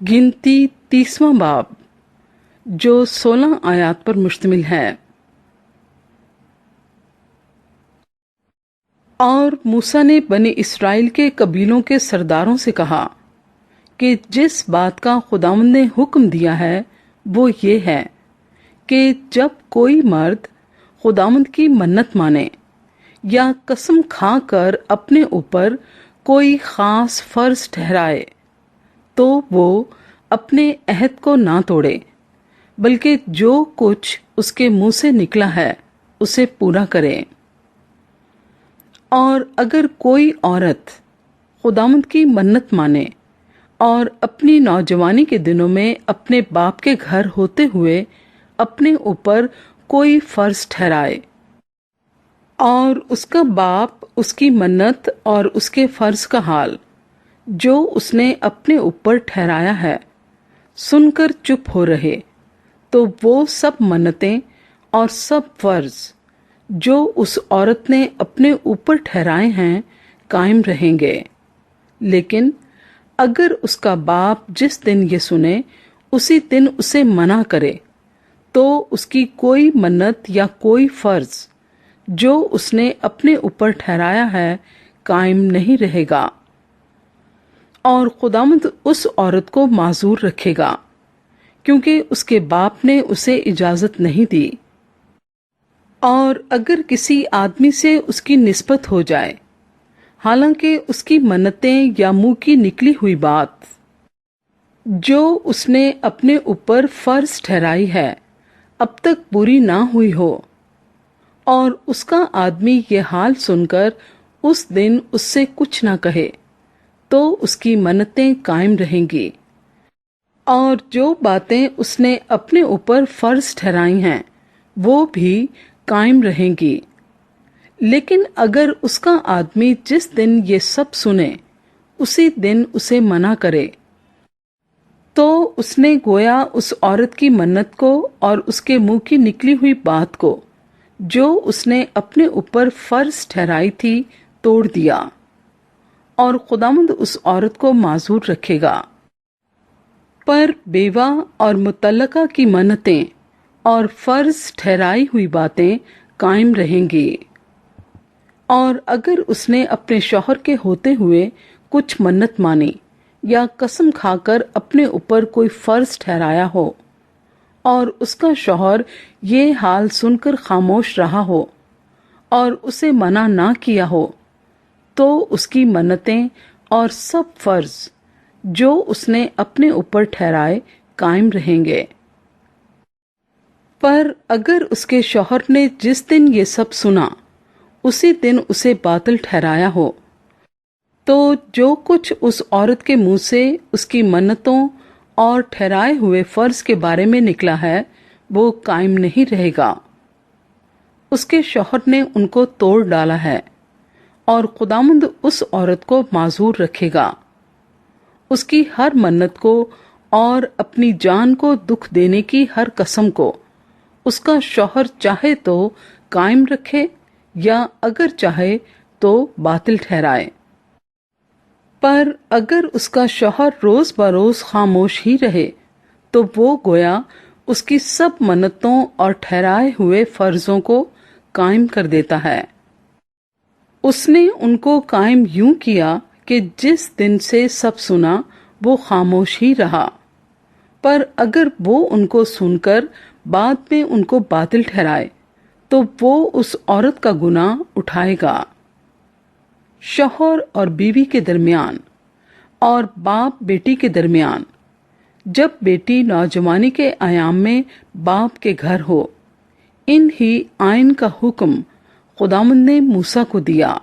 गिनती 30वां बाब जो 16 आयात पर मुश्तमिल है। और मूसा ने बनी इसराइल के कबीलों के सरदारों से कहा कि जिस बात का खुदावंद ने हुक्म दिया है वो ये है कि जब कोई मर्द खुदावंद की मन्नत माने या कसम खा कर अपने ऊपर कोई खास फर्ज ठहराए तो वो अपने अहद को ना तोड़े, बल्कि जो कुछ उसके मुंह से निकला है उसे पूरा करे। और अगर कोई औरत खुदावंद की मन्नत माने और अपनी नौजवानी के दिनों में अपने बाप के घर होते हुए अपने ऊपर कोई फर्ज ठहराए और उसका बाप उसकी मन्नत और उसके फर्ज का हाल जो उसने अपने ऊपर ठहराया है सुनकर चुप हो रहे, तो वो सब मन्नतें और सब फर्ज जो उस औरत ने अपने ऊपर ठहराए हैं कायम रहेंगे। लेकिन अगर उसका बाप जिस दिन ये सुने उसी दिन उसे मना करे तो उसकी कोई मन्नत या कोई फर्ज जो उसने अपने ऊपर ठहराया है कायम नहीं रहेगा और खुदावंद उस औरत को माजूर रखेगा, क्योंकि उसके बाप ने उसे इजाजत नहीं दी। और अगर किसी आदमी से उसकी निस्बत हो जाए, हालांकि उसकी मन्नतें या मुंह की निकली हुई बात जो उसने अपने ऊपर फर्ज ठहराई है अब तक पूरी ना हुई हो, और उसका आदमी ये हाल सुनकर उस दिन उससे कुछ ना कहे, तो उसकी मन्नतें कायम रहेंगी और जो बातें उसने अपने ऊपर फर्ज ठहराई हैं वो भी कायम रहेंगी। लेकिन अगर उसका आदमी जिस दिन ये सब सुने उसी दिन उसे मना करे तो उसने गोया उस औरत की मन्नत को और उसके मुंह की निकली हुई बात को जो उसने अपने ऊपर फर्ज ठहराई थी तोड़ दिया और खुदावंद उस औरत को माजूर रखेगा। पर बेवा और मुतल्लका की मन्नतें और फर्ज ठहराई हुई बातें कायम रहेंगी। और अगर उसने अपने शौहर के होते हुए कुछ मन्नत मानी या कसम खाकर अपने ऊपर कोई फर्ज ठहराया हो और उसका शौहर ये हाल सुनकर खामोश रहा हो और उसे मना ना किया हो, तो उसकी मन्नतें और सब फर्ज जो उसने अपने ऊपर ठहराए कायम रहेंगे। पर अगर उसके शौहर ने जिस दिन ये सब सुना उसी दिन उसे बातिल ठहराया हो, तो जो कुछ उस औरत के मुंह से उसकी मन्नतों और ठहराए हुए फर्ज के बारे में निकला है वो कायम नहीं रहेगा। उसके शौहर ने उनको तोड़ डाला है और खुदावंद उस औरत को माजूर रखेगा। उसकी हर मन्नत को और अपनी जान को दुख देने की हर कसम को उसका शौहर चाहे तो कायम रखे या अगर चाहे तो बातिल ठहराए। पर अगर उसका शौहर रोज बरोज खामोश ही रहे तो वो गोया उसकी सब मन्नतों और ठहराए हुए फर्जों को कायम कर देता है। उसने उनको कायम यूं किया कि जिस दिन से सब सुना वो खामोश ही रहा। पर अगर वो उनको सुनकर बाद में उनको बातिल ठहराए तो वो उस औरत का गुनाह उठाएगा। शौहर और बीवी के दरमियान और बाप बेटी के दरमियान, जब बेटी नौजवानी के आयाम में बाप के घर हो, इन ही आइन का हुक्म खुदावंद ने मूसा को दिया।